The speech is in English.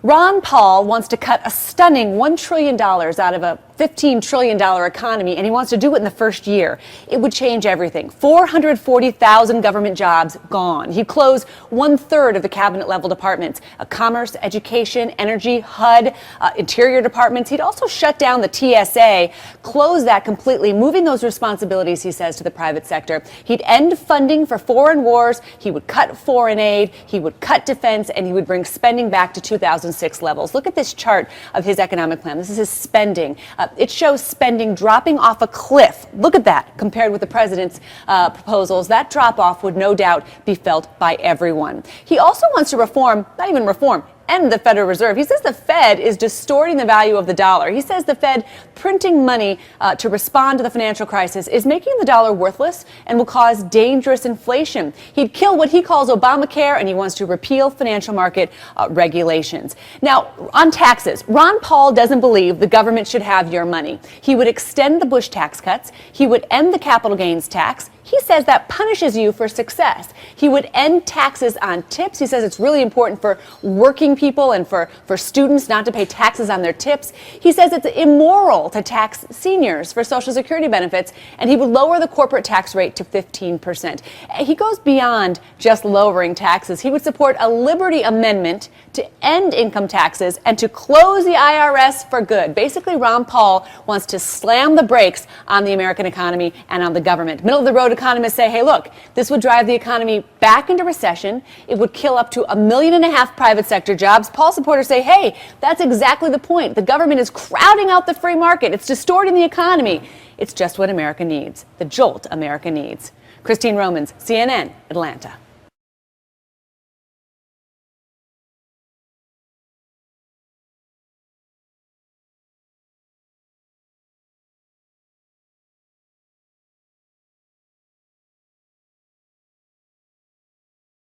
Ron Paul wants to cut a stunning $1 trillion out of a $15 trillion economy, and he wants to do it in the first year. It would change everything. 440,000 government jobs gone. He'd close 1/3 of the cabinet-level departments, commerce, education, energy, HUD, interior departments. He'd also shut down the TSA, close that completely, moving those responsibilities, he says, to the private sector. He'd end funding for foreign wars. He would cut foreign aid. He would cut defense, and he would bring spending back to 2006 levels. Look at this chart of his economic plan. This is his spending. It shows spending dropping off a cliff. Look at that compared with the president's proposals. That drop off would no doubt be felt by everyone. He also wants to reform, not even reform, end the Federal Reserve. He says the Fed is distorting the value of the dollar. He says the Fed printing money to respond to the financial crisis is making the dollar worthless and will cause dangerous inflation. He'd kill what he calls Obamacare, and he wants to repeal financial market regulations. Now, on taxes, Ron Paul doesn't believe the government should have your money. He would extend the Bush tax cuts. He would end the capital gains tax. He says that punishes you for success. He would end taxes on tips. He says it's really important for working people and for students not to pay taxes on their tips. He says it's immoral to tax seniors for Social Security benefits, and he would lower the corporate tax rate to 15%. He goes beyond just lowering taxes. He would support a Liberty Amendment to end income taxes and to close the IRS for good. Basically, Ron Paul wants to slam the brakes on the American economy and on the government. Middle-of-the-road economists say, hey, look, this would drive the economy back into recession. It would kill up to 1.5 million private sector jobs. Paul supporters say, hey, that's exactly the point. The government is crowding out the free market. It's distorting the economy. It's just what America needs, the jolt America needs. Christine Romans, CNN, Atlanta.